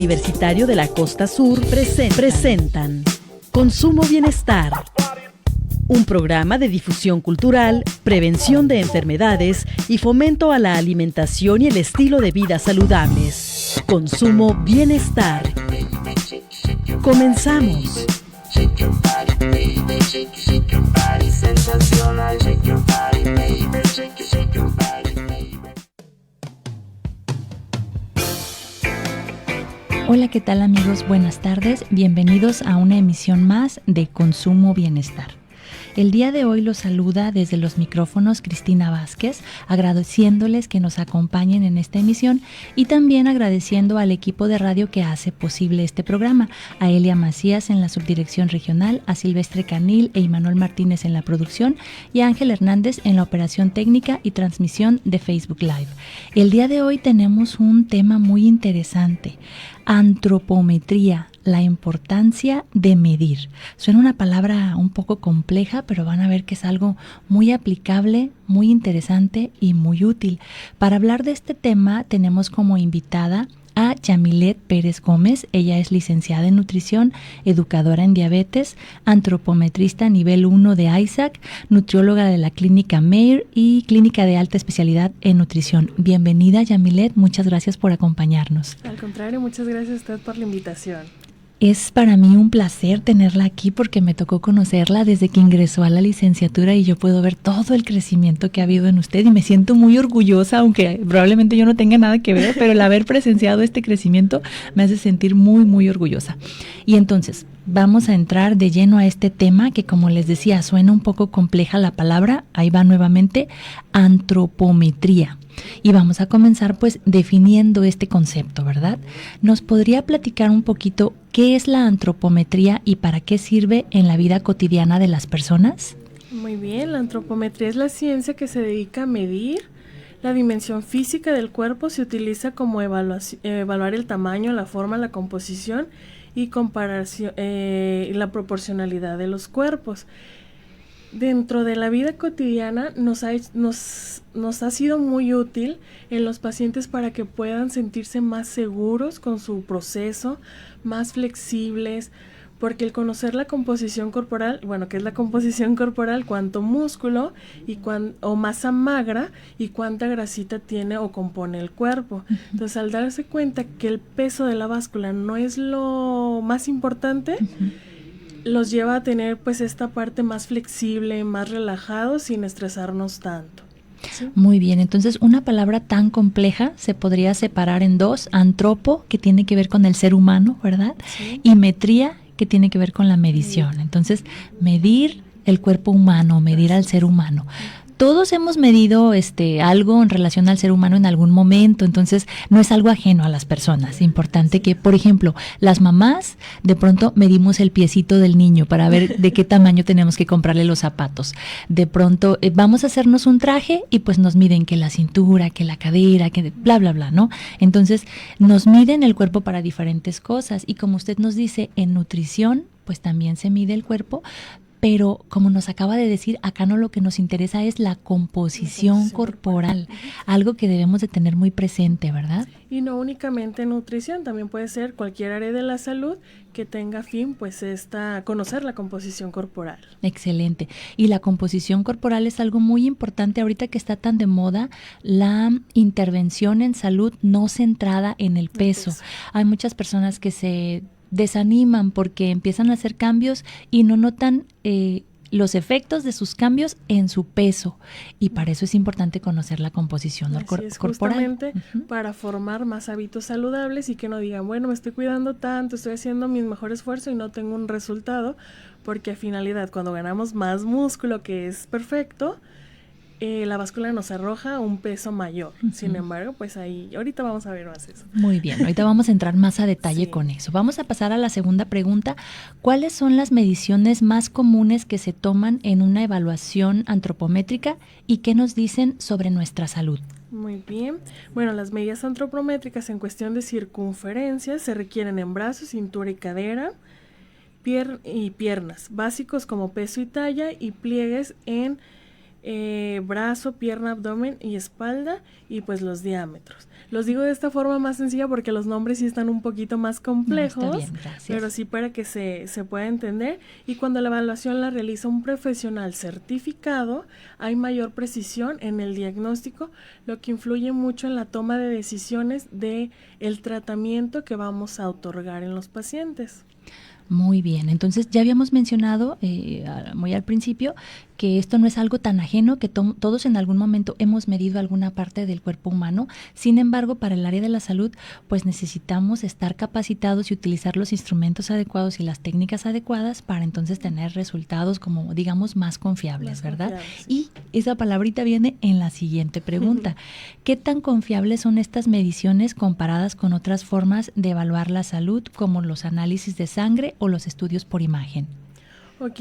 Universitario de la Costa Sur presentan Consumo Bienestar, un programa de difusión cultural, prevención de enfermedades y fomento a la alimentación y el estilo de vida saludables. Consumo Bienestar. Comenzamos. Hola, ¿qué tal amigos? Buenas tardes, bienvenidos a una emisión más de Consumo Bienestar. El día de hoy los saluda desde los micrófonos Cristina Vázquez, agradeciéndoles que nos acompañen en esta emisión y también agradeciendo al equipo de radio que hace posible este programa, a Elia Macías en la subdirección regional, a Silvestre Canil e Imanol Martínez en la producción y a Ángel Hernández en la operación técnica y transmisión de Facebook Live. El día de hoy tenemos un tema muy interesante: antropometría, la importancia de medir. Suena una palabra un poco compleja, pero van a ver que es algo muy aplicable, muy interesante y muy útil. Para hablar de este tema tenemos como invitada a Yamilet Pérez Gómez. Ella es licenciada en nutrición, educadora en diabetes, antropometrista nivel 1 de ISAC, nutrióloga de la clínica Meir y clínica de alta especialidad en nutrición. Bienvenida, Yamilet, muchas gracias por acompañarnos. Al contrario, muchas gracias a usted por la invitación. Es para mí un placer tenerla aquí porque me tocó conocerla desde que ingresó a la licenciatura y yo puedo ver todo el crecimiento que ha habido en usted y me siento muy orgullosa, aunque probablemente yo no tenga nada que ver, pero el haber presenciado este crecimiento me hace sentir muy, muy orgullosa. Y entonces, vamos a entrar de lleno a este tema que, como les decía, suena un poco compleja la palabra. Ahí va nuevamente: antropometría. Y vamos a comenzar pues definiendo este concepto, ¿verdad? ¿Nos podría platicar un poquito qué es la antropometría y para qué sirve en la vida cotidiana de las personas? Muy bien, la antropometría es la ciencia que se dedica a medir la dimensión física del cuerpo. Se utiliza como evaluar el tamaño, la forma, la composición y comparación, la proporcionalidad de los cuerpos. Dentro de la vida cotidiana nos ha sido muy útil en los pacientes para que puedan sentirse más seguros con su proceso, más flexibles, porque el conocer la composición corporal, ¿qué es la composición corporal? Cuánto músculo o masa magra y cuánta grasita tiene o compone el cuerpo. Entonces, al darse cuenta que el peso de la báscula no es lo más importante, los lleva a tener pues esta parte más flexible, más relajado, sin estresarnos tanto. ¿Sí? Muy bien, entonces una palabra tan compleja se podría separar en dos: antropo, que tiene que ver con el ser humano, ¿verdad? Sí. Y metría, que tiene que ver con la medición. Entonces, medir el cuerpo humano, medir al ser humano. Todos hemos medido algo en relación al ser humano en algún momento, entonces no es algo ajeno a las personas. Importante que, por ejemplo, las mamás de pronto medimos el piecito del niño para ver de qué tamaño tenemos que comprarle los zapatos. De pronto vamos a hacernos un traje y pues nos miden que la cintura, que la cadera, que bla, bla, bla, ¿no? Entonces nos miden el cuerpo para diferentes cosas y, como usted nos dice, en nutrición pues también se mide el cuerpo. Pero, como nos acaba de decir, acá no lo que nos interesa es la composición corporal, algo que debemos de tener muy presente, ¿verdad? Y no únicamente nutrición, también puede ser cualquier área de la salud que tenga fin, pues conocer la composición corporal. Excelente. Y la composición corporal es algo muy importante ahorita que está tan de moda, la intervención en salud no centrada en el peso. Hay muchas personas que se desaniman porque empiezan a hacer cambios y no notan los efectos de sus cambios en su peso, y para eso es importante conocer la composición corporal. Justamente para formar más hábitos saludables y que no digan, me estoy cuidando tanto, estoy haciendo mi mejor esfuerzo y no tengo un resultado, porque a finalidad cuando ganamos más músculo, que es perfecto, la báscula nos arroja un peso mayor. Sin embargo, pues ahí, ahorita vamos a ver más eso. Muy bien, ahorita vamos a entrar más a detalle con eso. Vamos a pasar a la segunda pregunta. ¿Cuáles son las mediciones más comunes que se toman en una evaluación antropométrica y qué nos dicen sobre nuestra salud? Muy bien. Las medidas antropométricas en cuestión de circunferencia se requieren en brazos, cintura y cadera, piernas, básicos como peso y talla, y pliegues en brazo, pierna, abdomen y espalda, y pues los diámetros. Los digo de esta forma más sencilla porque los nombres sí están un poquito más complejos, está bien, gracias. pero sí para que se pueda entender. Y cuando la evaluación la realiza un profesional certificado, hay mayor precisión en el diagnóstico, lo que influye mucho en la toma de decisiones de el tratamiento que vamos a otorgar en los pacientes. Muy bien, entonces ya habíamos mencionado muy al principio que esto no es algo tan ajeno, que todos en algún momento hemos medido alguna parte del cuerpo humano. Sin embargo, para el área de la salud, pues necesitamos estar capacitados y utilizar los instrumentos adecuados y las técnicas adecuadas para entonces tener resultados como digamos más confiables, ¿verdad? Y esa palabrita viene en la siguiente pregunta. ¿Qué tan confiables son estas mediciones comparadas con otras formas de evaluar la salud como los análisis de sangre o los estudios por imagen? Ok.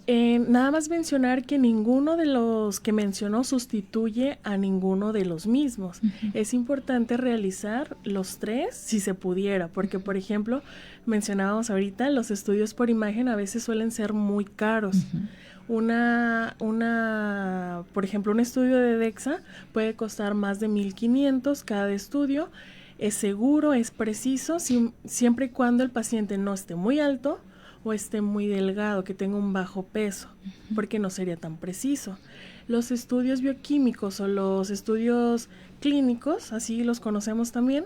Nada más mencionar que ninguno de los que mencionó sustituye a ninguno de los mismos. Es importante realizar los tres si se pudiera, porque por ejemplo, mencionábamos ahorita, los estudios por imagen a veces suelen ser muy caros. Por ejemplo, un estudio de DEXA puede costar más de 1,500 cada estudio. Es seguro, es preciso, siempre y cuando el paciente no esté muy alto o esté muy delgado, que tenga un bajo peso, porque no sería tan preciso. Los estudios bioquímicos o los estudios clínicos, así los conocemos también,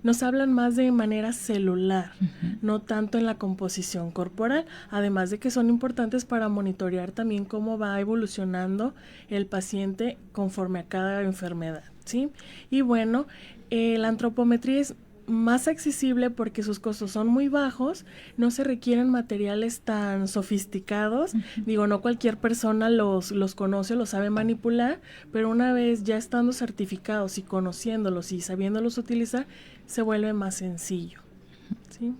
nos hablan más de manera celular, no tanto en la composición corporal, además de que son importantes para monitorear también cómo va evolucionando el paciente conforme a cada enfermedad, ¿sí? Y bueno, la antropometría es más accesible porque sus costos son muy bajos, no se requieren materiales tan sofisticados, digo, no cualquier persona los conoce, los sabe manipular, pero una vez ya estando certificados y conociéndolos y sabiéndolos utilizar, se vuelve más sencillo, ¿sí?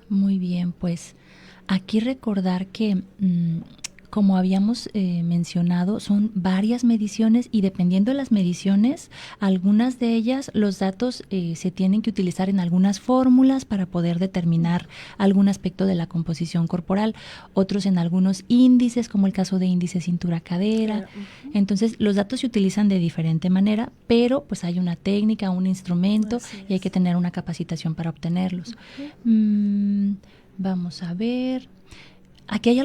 Muy bien, pues aquí recordar que como habíamos mencionado, son varias mediciones y dependiendo de las mediciones, algunas de ellas, los datos se tienen que utilizar en algunas fórmulas para poder determinar algún aspecto de la composición corporal, otros en algunos índices, como el caso de índice cintura-cadera. Entonces, los datos se utilizan de diferente manera, pero pues hay una técnica, un instrumento y hay que tener una capacitación para obtenerlos. Vamos a ver. Aquí hay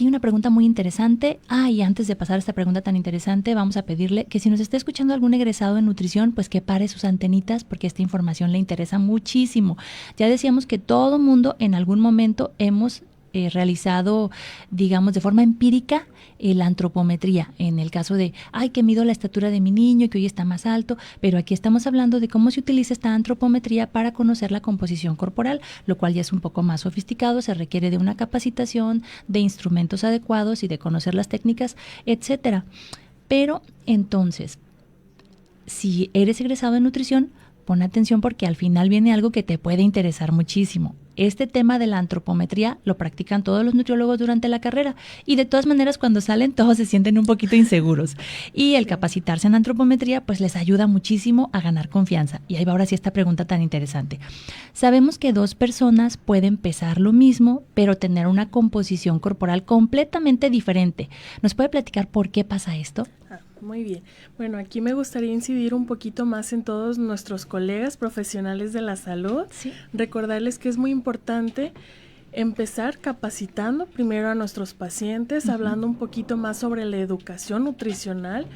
una pregunta muy interesante. Y antes de pasar a esta pregunta tan interesante, vamos a pedirle que si nos está escuchando algún egresado en nutrición, pues que pare sus antenitas porque esta información le interesa muchísimo. Ya decíamos que todo mundo en algún momento hemos realizado, digamos, de forma empírica la antropometría, en el caso de, que mido la estatura de mi niño y que hoy está más alto, pero aquí estamos hablando de cómo se utiliza esta antropometría para conocer la composición corporal, lo cual ya es un poco más sofisticado, se requiere de una capacitación, de instrumentos adecuados y de conocer las técnicas, etcétera. Pero entonces, si eres egresado en nutrición, pon atención porque al final viene algo que te puede interesar muchísimo. Este tema de la antropometría lo practican todos los nutriólogos durante la carrera y de todas maneras cuando salen todos se sienten un poquito inseguros y el capacitarse en antropometría pues les ayuda muchísimo a ganar confianza. Y ahí va ahora sí esta pregunta tan interesante. Sabemos que dos personas pueden pesar lo mismo pero tener una composición corporal completamente diferente. ¿Nos puede platicar por qué pasa esto? Muy bien. Bueno, aquí me gustaría incidir un poquito más en todos nuestros colegas profesionales de la salud. Sí. Recordarles que es muy importante empezar capacitando primero a nuestros pacientes, hablando un poquito más sobre la educación nutricional,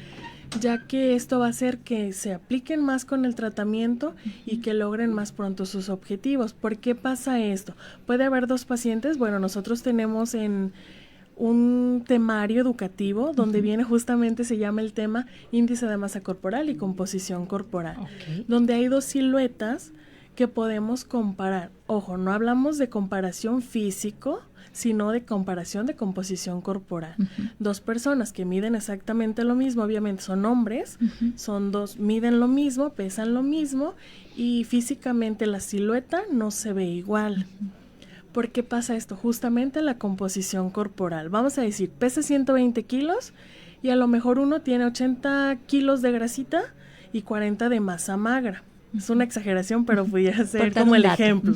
ya que esto va a hacer que se apliquen más con el tratamiento y que logren más pronto sus objetivos. ¿Por qué pasa esto? Puede haber dos pacientes. Bueno, nosotros tenemos en un temario educativo donde viene justamente, se llama el tema índice de masa corporal y composición corporal, donde hay dos siluetas que podemos comparar. Ojo, no hablamos de comparación físico, sino de comparación de composición corporal. Dos personas que miden exactamente lo mismo, obviamente son hombres, son dos, miden lo mismo, pesan lo mismo y físicamente la silueta no se ve igual. ¿Por qué pasa esto? Justamente la composición corporal. Vamos a decir, pesa 120 kilos y a lo mejor uno tiene 80 kilos de grasita y 40 de masa magra. Es una exageración, pero pudiera ser Por como el dato. ejemplo.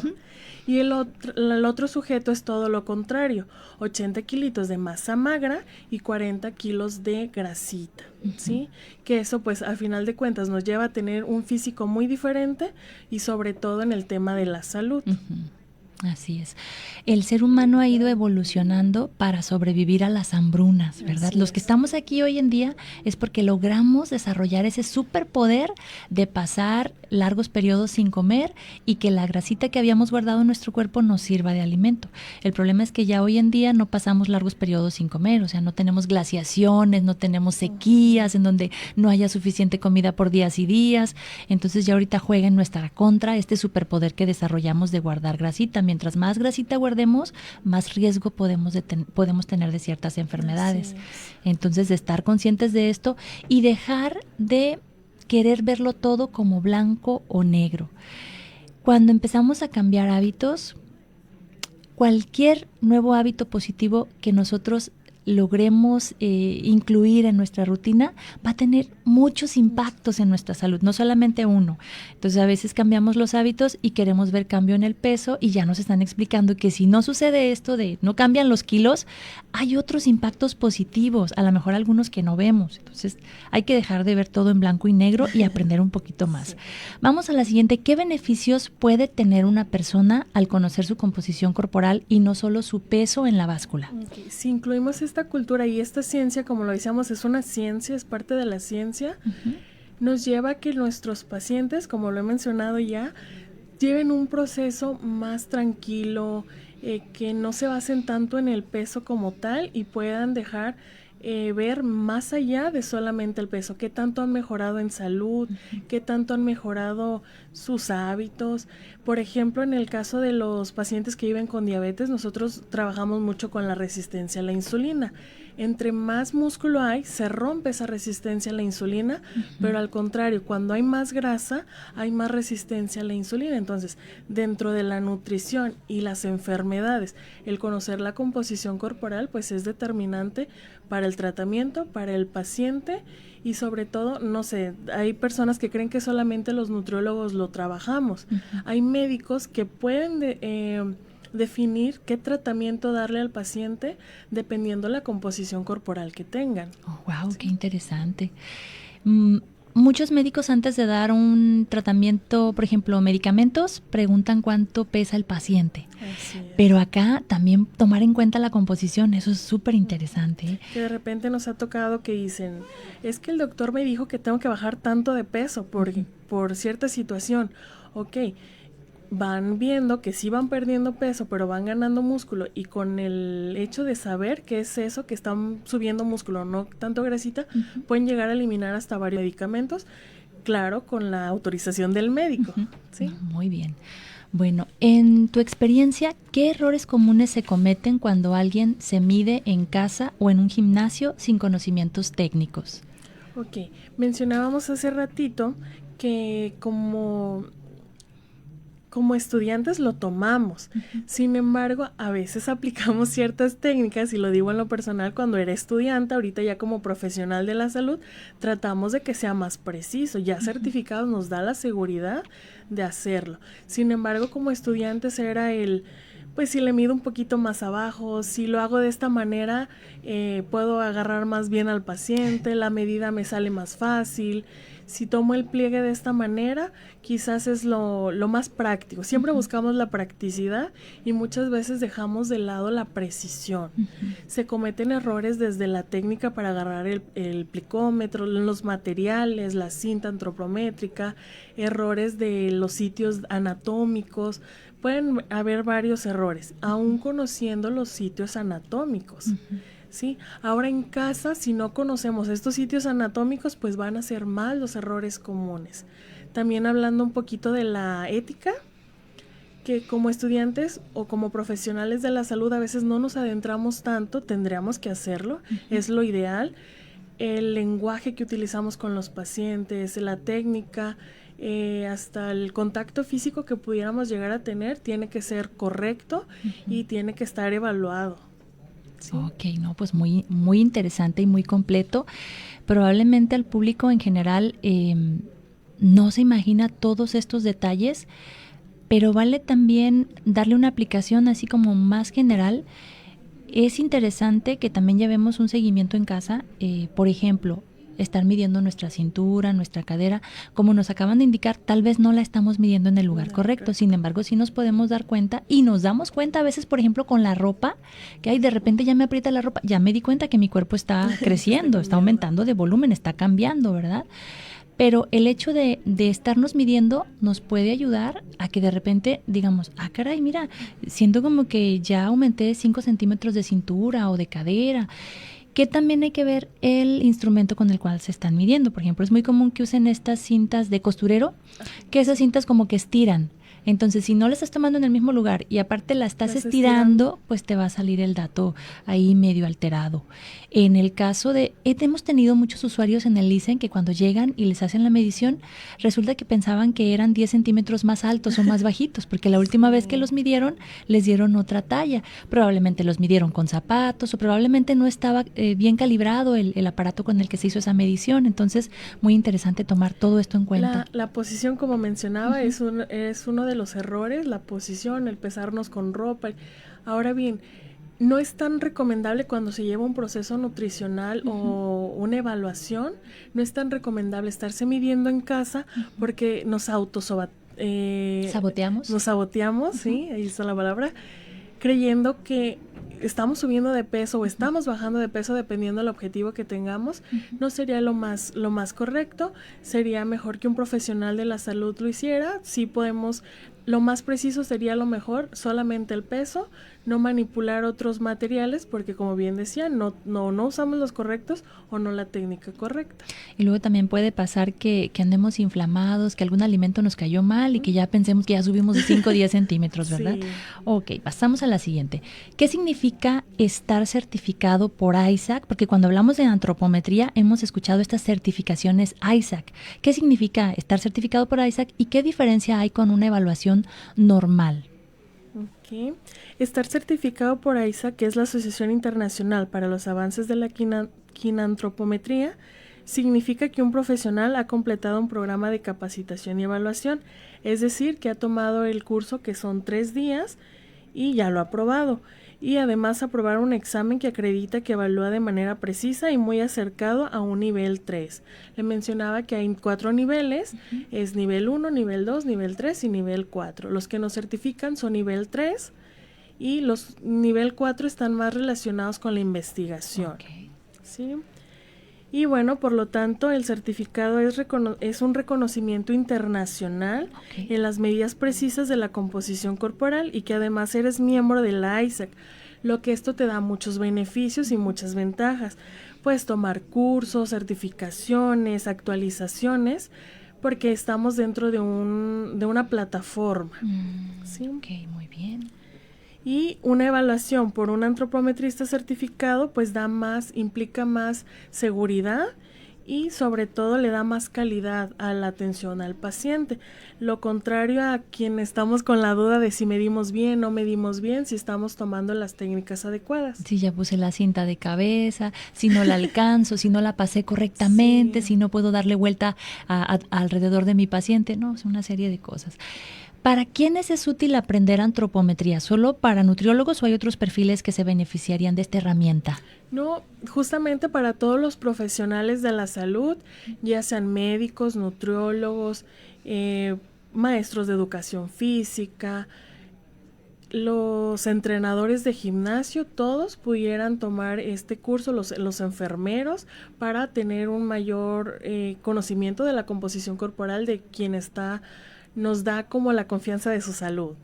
Y el otro sujeto es todo lo contrario, 80 kilitos de masa magra y 40 kilos de grasita, ¿sí? Que eso pues al final de cuentas nos lleva a tener un físico muy diferente y sobre todo en el tema de la salud. Así es. El ser humano ha ido evolucionando para sobrevivir a las hambrunas, ¿verdad? Los que estamos aquí hoy en día es porque logramos desarrollar ese superpoder de pasar largos periodos sin comer y que la grasita que habíamos guardado en nuestro cuerpo nos sirva de alimento. El problema es que ya hoy en día no pasamos largos periodos sin comer, o sea, no tenemos glaciaciones, no tenemos sequías en donde no haya suficiente comida por días y días. Entonces ya ahorita juega en nuestra contra este superpoder que desarrollamos de guardar grasita. Mientras más grasita guardemos, más riesgo podemos tener de ciertas enfermedades. Entonces, de estar conscientes de esto y dejar de querer verlo todo como blanco o negro. Cuando empezamos a cambiar hábitos, cualquier nuevo hábito positivo que nosotros logremos incluir en nuestra rutina va a tener muchos impactos en nuestra salud, no solamente uno. Entonces a veces cambiamos los hábitos y queremos ver cambio en el peso y ya nos están explicando que si no sucede esto de no cambian los kilos, hay otros impactos positivos, a lo mejor algunos que no vemos. Entonces hay que dejar de ver todo en blanco y negro y aprender un poquito más. Vamos a la siguiente. ¿Qué beneficios puede tener una persona al conocer su composición corporal y no solo su peso en la báscula? Si incluimos esta cultura y esta ciencia, como lo decíamos, es una ciencia, es parte de la ciencia, nos lleva a que nuestros pacientes, como lo he mencionado ya, lleven un proceso más tranquilo, que no se basen tanto en el peso como tal y puedan dejar ver más allá de solamente el peso, qué tanto han mejorado en salud, qué tanto han mejorado sus hábitos. Por ejemplo, en el caso de los pacientes que viven con diabetes, nosotros trabajamos mucho con la resistencia a la insulina. Entre más músculo hay, se rompe esa resistencia a la insulina, pero al contrario, cuando hay más grasa, hay más resistencia a la insulina. Entonces, dentro de la nutrición y las enfermedades, el conocer la composición corporal, pues es determinante para el tratamiento, para el paciente y sobre todo, no sé, hay personas que creen que solamente los nutriólogos lo trabajamos. Hay médicos que pueden definir qué tratamiento darle al paciente dependiendo la composición corporal que tengan. Oh, wow, qué interesante. Muchos médicos antes de dar un tratamiento, por ejemplo, medicamentos, preguntan cuánto pesa el paciente. Pero acá también tomar en cuenta la composición, eso es súper interesante. Que de repente nos ha tocado que dicen, es que el doctor me dijo que tengo que bajar tanto de peso por cierta situación. Ok, van viendo que sí van perdiendo peso, pero van ganando músculo y con el hecho de saber qué es eso, que están subiendo músculo, no tanto grasita, pueden llegar a eliminar hasta varios medicamentos, claro, con la autorización del médico. ¿Sí? Muy bien. Bueno, en tu experiencia, ¿qué errores comunes se cometen cuando alguien se mide en casa o en un gimnasio sin conocimientos técnicos? Ok, mencionábamos hace ratito que como estudiantes lo tomamos. Sin embargo, a veces aplicamos ciertas técnicas, y lo digo en lo personal, cuando era estudiante, ahorita ya como profesional de la salud, tratamos de que sea más preciso. Ya certificado nos da la seguridad de hacerlo. Sin embargo, como estudiantes era pues si le mido un poquito más abajo, si lo hago de esta manera, puedo agarrar más bien al paciente, la medida me sale más fácil. Si tomo el pliegue de esta manera, quizás es lo más práctico. Siempre buscamos la practicidad y muchas veces dejamos de lado la precisión. Se cometen errores desde la técnica para agarrar el plicómetro, los materiales, la cinta antropométrica, errores de los sitios anatómicos. Pueden haber varios errores, aún conociendo los sitios anatómicos. ¿Sí? Ahora en casa, si no conocemos estos sitios anatómicos, pues van a ser más los errores comunes. También hablando un poquito de la ética, que como estudiantes o como profesionales de la salud a veces no nos adentramos tanto, tendríamos que hacerlo, es lo ideal. El lenguaje que utilizamos con los pacientes, la técnica, hasta el contacto físico que pudiéramos llegar a tener, tiene que ser correcto y tiene que estar evaluado. Sí. Ok, no, pues muy, muy interesante y muy completo. Probablemente al público en general no se imagina todos estos detalles, pero vale también darle una aplicación así como más general. Es interesante que también llevemos un seguimiento en casa, por ejemplo, estar midiendo nuestra cintura, nuestra cadera, como nos acaban de indicar, tal vez no la estamos midiendo en el lugar correcto, sin embargo sí nos podemos dar cuenta y nos damos cuenta a veces, por ejemplo, con la ropa, que de repente ya me aprieta la ropa, ya me di cuenta que mi cuerpo está creciendo, está aumentando de volumen, está cambiando, ¿verdad? Pero el hecho de estarnos midiendo nos puede ayudar a que de repente digamos, caray, mira, siento como que ya aumenté 5 centímetros de cintura o de cadera, que también hay que ver el instrumento con el cual se están midiendo. Por ejemplo, es muy común que usen estas cintas de costurero, que esas cintas como que estiran. Entonces, si no la estás tomando en el mismo lugar y aparte la estás estirando, pues te va a salir el dato ahí medio alterado. En el caso hemos tenido muchos usuarios en el LICEN que cuando llegan y les hacen la medición, resulta que pensaban que eran 10 centímetros más altos o más bajitos, porque la última vez que los midieron, les dieron otra talla. Probablemente los midieron con zapatos o probablemente no estaba bien calibrado el aparato con el que se hizo esa medición. Entonces, muy interesante tomar todo esto en cuenta. La posición, como mencionaba, es uno de los errores, la posición, el pesarnos con ropa. Ahora bien, no es tan recomendable cuando se lleva un proceso nutricional o una evaluación, no es tan recomendable estarse midiendo en casa porque nos saboteamos. Nos saboteamos, sí, ahí está la palabra, creyendo que estamos subiendo de peso o estamos bajando de peso dependiendo del objetivo que tengamos. No sería lo más correcto. Sería mejor que un profesional de la salud lo hiciera. Sí podemos, lo más preciso sería lo mejor, solamente el peso, no manipular otros materiales porque, como bien decía, no usamos los correctos o no la técnica correcta. Y luego también puede pasar que andemos inflamados, que algún alimento nos cayó mal y que ya pensemos que ya subimos de 5 o 10 centímetros, ¿verdad? Sí. Ok, pasamos a la siguiente. ¿Qué significa estar certificado por ISAC? Porque cuando hablamos de antropometría hemos escuchado estas certificaciones ISAC. ¿Qué significa estar certificado por ISAC y qué diferencia hay con una evaluación normal? Okay. Estar certificado por ISAC, que es la Asociación Internacional para los Avances de la Quinantropometría, significa que un profesional ha completado un programa de capacitación y evaluación, es decir, que ha tomado el curso, que son 3 días, y ya lo ha aprobado. Y además aprobar un examen que acredita que evalúa de manera precisa y muy acercado a un nivel 3. Le mencionaba que hay 4 niveles, es nivel 1, nivel 2, nivel 3 y nivel 4. Los que nos certifican son nivel 3 y los nivel 4 están más relacionados con la investigación. Okay. ¿Sí? Y bueno, por lo tanto, el certificado es un reconocimiento internacional en las medidas precisas de la composición corporal y que además eres miembro de la ISAC, lo que esto te da muchos beneficios y muchas ventajas. Puedes tomar cursos, certificaciones, actualizaciones, porque estamos dentro de una plataforma. ¿Sí? Ok, muy bien. Y una evaluación por un antropometrista certificado pues implica más seguridad y sobre todo le da más calidad a la atención al paciente. Lo contrario a quien estamos con la duda de si medimos bien, no medimos bien, si estamos tomando las técnicas adecuadas. Si ya puse la cinta de cabeza, si no la alcanzo, si no la pasé correctamente, si no puedo darle vuelta alrededor de mi paciente, no, es una serie de cosas. ¿Para quiénes es útil aprender antropometría? ¿Solo para nutriólogos o hay otros perfiles que se beneficiarían de esta herramienta? No, justamente para todos los profesionales de la salud, ya sean médicos, nutriólogos, maestros de educación física, los entrenadores de gimnasio, todos pudieran tomar este curso, los enfermeros, para tener un mayor conocimiento de la composición corporal de quien nos da como la confianza de su salud.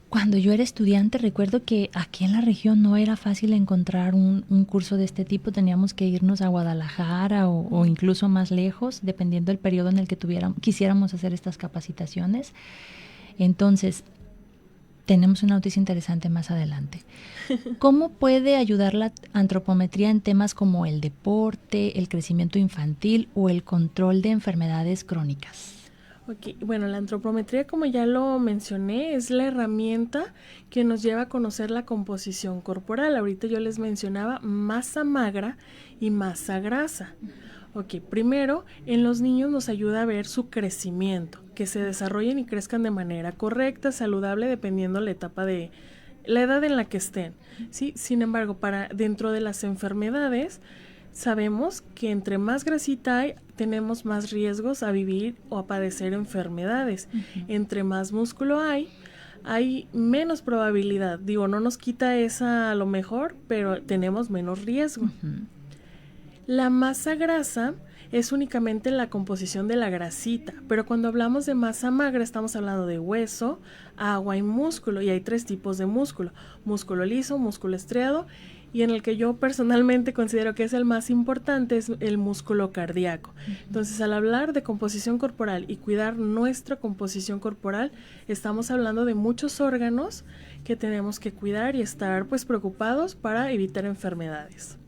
Cuando yo era estudiante recuerdo que aquí en la región no era fácil encontrar un curso de este tipo, teníamos que irnos a Guadalajara o incluso más lejos, dependiendo del periodo en el que quisiéramos hacer estas capacitaciones. Entonces, tenemos una noticia interesante más adelante. ¿Cómo puede ayudar la antropometría en temas como el deporte, el crecimiento infantil o el control de enfermedades crónicas? Okay. Bueno, la antropometría, como ya lo mencioné, es la herramienta que nos lleva a conocer la composición corporal. Ahorita yo les mencionaba masa magra y masa grasa. Ok, primero, en los niños nos ayuda a ver su crecimiento, que se desarrollen y crezcan de manera correcta, saludable, dependiendo la etapa de la edad en la que estén, ¿sí? Sin embargo, dentro de las enfermedades, sabemos que entre más grasita hay, tenemos más riesgos a vivir o a padecer enfermedades. Entre más músculo hay menos probabilidad. Digo, no nos quita esa a lo mejor, pero tenemos menos riesgo. La masa grasa es únicamente la composición de la grasita, pero cuando hablamos de masa magra estamos hablando de hueso, agua y músculo, y hay 3 tipos de músculo: músculo liso, músculo estriado, y en el que yo personalmente considero que es el más importante es el músculo cardíaco. Entonces, al hablar de composición corporal y cuidar nuestra composición corporal, estamos hablando de muchos órganos que tenemos que cuidar y estar pues preocupados para evitar enfermedades.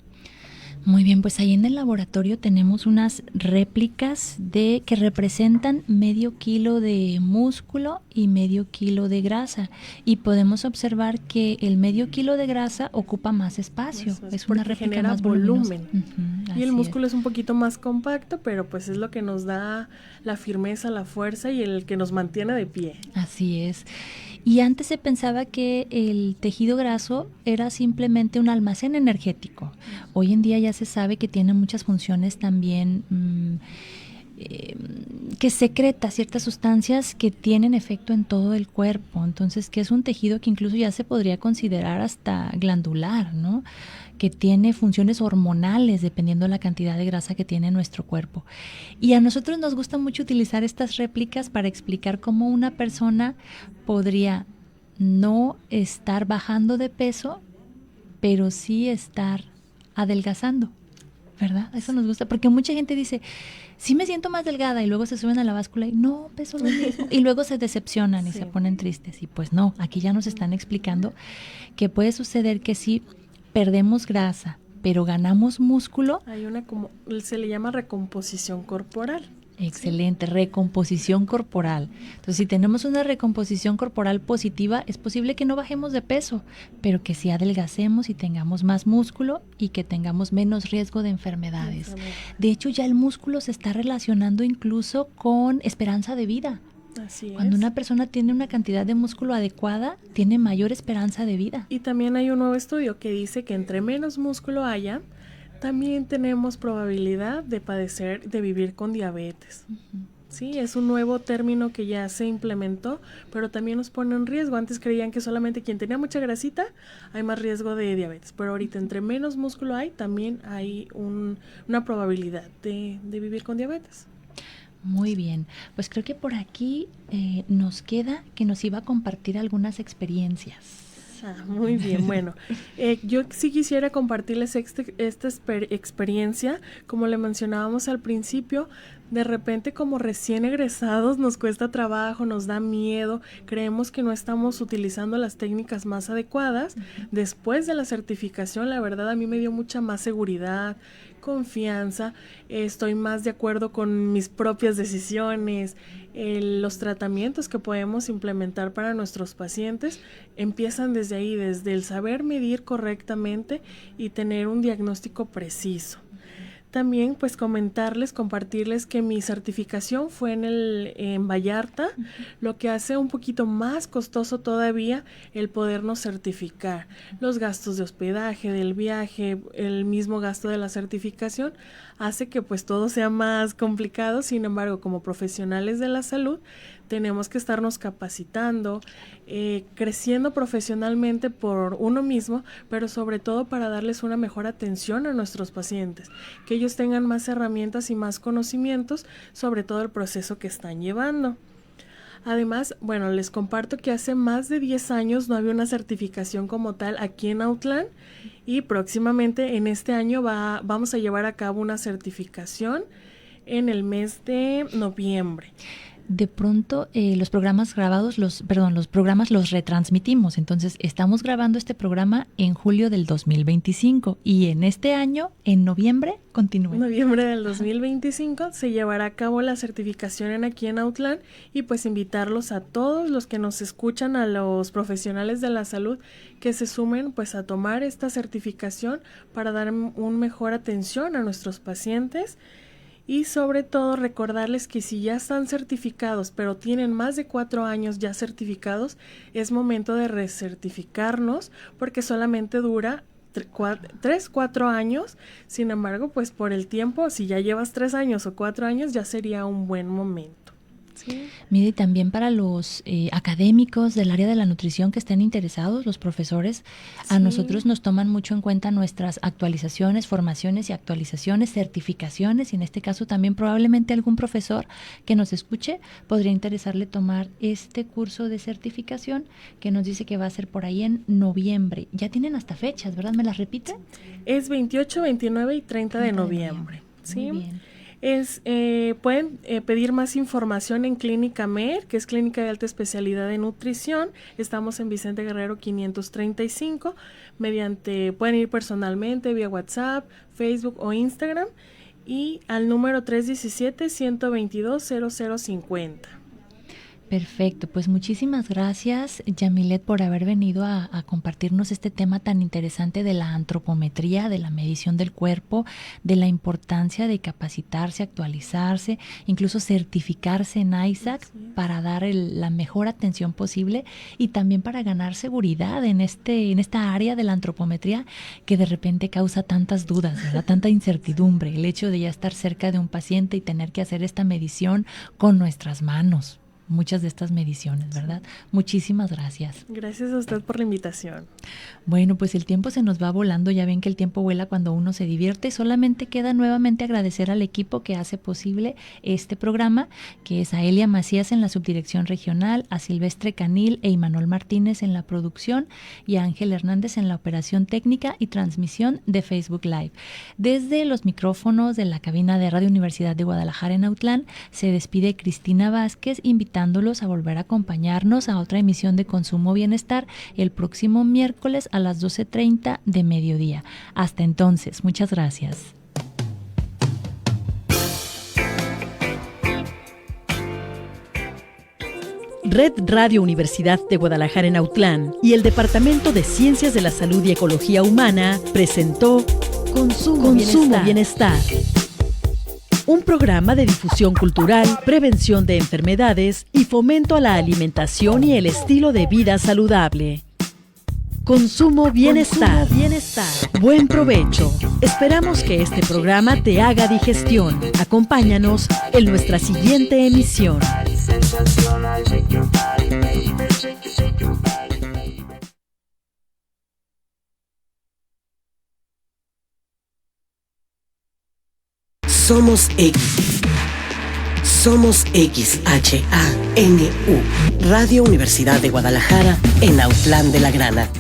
Muy bien, pues ahí en el laboratorio tenemos unas réplicas que representan medio kilo de músculo y medio kilo de grasa, y podemos observar que el medio kilo de grasa ocupa más espacio, es una réplica genera más volumen. Y el músculo es un poquito más compacto, pero pues es lo que nos da la firmeza, la fuerza y el que nos mantiene de pie. Así es. Y antes se pensaba que el tejido graso era simplemente un almacén energético. Hoy en día ya se sabe que tiene muchas funciones también, que secreta ciertas sustancias que tienen efecto en todo el cuerpo. Entonces, que es un tejido que incluso ya se podría considerar hasta glandular, ¿no? Que tiene funciones hormonales dependiendo de la cantidad de grasa que tiene nuestro cuerpo. Y a nosotros nos gusta mucho utilizar estas réplicas para explicar cómo una persona podría no estar bajando de peso, pero sí estar adelgazando, ¿verdad? Eso nos gusta, porque mucha gente dice, sí me siento más delgada, y luego se suben a la báscula y no, peso lo mismo, y luego se decepcionan y se ponen tristes. Y pues no, aquí ya nos están explicando que puede suceder que sí perdemos grasa, pero ganamos músculo. Hay una se le llama recomposición corporal. Excelente, recomposición corporal. Entonces, si tenemos una recomposición corporal positiva, es posible que no bajemos de peso, pero que sí adelgacemos y tengamos más músculo y que tengamos menos riesgo de enfermedades. De hecho, ya el músculo se está relacionando incluso con esperanza de vida. Así Cuando es. una persona tiene una cantidad de músculo adecuada, tiene mayor esperanza de vida. Y también hay un nuevo estudio que dice que entre menos músculo haya, también tenemos probabilidad de vivir con diabetes. Sí, es un nuevo término que ya se implementó, pero también nos pone en riesgo. Antes creían que solamente quien tenía mucha grasita hay más riesgo de diabetes, pero ahorita entre menos músculo hay, también hay una probabilidad de vivir con diabetes. Muy bien, pues creo que por aquí nos queda que nos iba a compartir algunas experiencias. Muy bien, bueno, yo sí quisiera compartirles esta experiencia. Como le mencionábamos al principio, de repente como recién egresados nos cuesta trabajo, nos da miedo, creemos que no estamos utilizando las técnicas más adecuadas. Después de la certificación, la verdad a mí me dio mucha más seguridad, confianza, estoy más de acuerdo con mis propias decisiones. Los tratamientos que podemos implementar para nuestros pacientes empiezan desde ahí, desde el saber medir correctamente y tener un diagnóstico preciso. También pues compartirles que mi certificación fue en Vallarta, lo que hace un poquito más costoso todavía el podernos certificar. Los gastos de hospedaje, del viaje, el mismo gasto de la certificación hace que pues todo sea más complicado. Sin embargo, como profesionales de la salud tenemos que estarnos capacitando, creciendo profesionalmente por uno mismo, pero sobre todo para darles una mejor atención a nuestros pacientes, que ellos tengan más herramientas y más conocimientos sobre todo el proceso que están llevando. Además, bueno, les comparto que hace más de 10 años no había una certificación como tal aquí en Autlán, y próximamente en este año vamos a llevar a cabo una certificación en el mes de noviembre. De pronto los programas grabados, los programas los retransmitimos. Entonces estamos grabando este programa en julio del 2025 y en este año, en noviembre, continúa. En noviembre del 2025 se llevará a cabo la certificación aquí en Autlán, y pues invitarlos a todos los que nos escuchan, a los profesionales de la salud, que se sumen pues a tomar esta certificación para dar una mejor atención a nuestros pacientes. Y sobre todo recordarles que si ya están certificados, pero tienen más de 4 años ya certificados, es momento de recertificarnos porque solamente dura 3-4 años. Sin embargo, pues por el tiempo, si ya llevas 3 años o 4 años, ya sería un buen momento. Sí. Mire, y también para los académicos del área de la nutrición que estén interesados, los profesores, a nosotros nos toman mucho en cuenta nuestras actualizaciones, formaciones y actualizaciones, certificaciones, y en este caso también probablemente algún profesor que nos escuche podría interesarle tomar este curso de certificación que nos dice que va a ser por ahí en noviembre. Ya tienen hasta fechas, ¿verdad? ¿Me las repite? Es 28, 29 y 30 de noviembre. ¿Sí? Muy bien. Pueden pedir más información en Clínica MER, que es Clínica de Alta Especialidad de Nutrición. Estamos en Vicente Guerrero 535. Pueden ir personalmente vía WhatsApp, Facebook o Instagram, y al número 317-122-0050. Perfecto, pues muchísimas gracias, Yamilet, por haber venido a compartirnos este tema tan interesante de la antropometría, de la medición del cuerpo, de la importancia de capacitarse, actualizarse, incluso certificarse en ISAC para dar la mejor atención posible y también para ganar seguridad en esta área de la antropometría que de repente causa tantas dudas, ¿verdad? Tanta incertidumbre, el hecho de ya estar cerca de un paciente y tener que hacer esta medición con nuestras manos. Muchas de estas mediciones, ¿verdad? Muchísimas gracias. Gracias a usted por la invitación. Bueno, pues el tiempo se nos va volando, ya ven que el tiempo vuela cuando uno se divierte. Solamente queda nuevamente agradecer al equipo que hace posible este programa, que es a Elia Macías en la subdirección regional, a Silvestre Canil e Imanol Martínez en la producción y a Ángel Hernández en la operación técnica y transmisión de Facebook Live. Desde los micrófonos de la cabina de Radio Universidad de Guadalajara en Autlán, se despide Cristina Vázquez, invitándolos a volver a acompañarnos a otra emisión de Consumo Bienestar el próximo miércoles a las 12:30 de mediodía. Hasta entonces, muchas gracias. Red Radio Universidad de Guadalajara en Autlán y el Departamento de Ciencias de la Salud y Ecología Humana presentó Consumo Bienestar. Un programa de difusión cultural, prevención de enfermedades y fomento a la alimentación y el estilo de vida saludable. Consumo Bienestar. Buen provecho. Esperamos que este programa te haga digestión. Acompáñanos en nuestra siguiente emisión. Somos X. Somos XHANU. Radio Universidad de Guadalajara en Autlán de la Grana.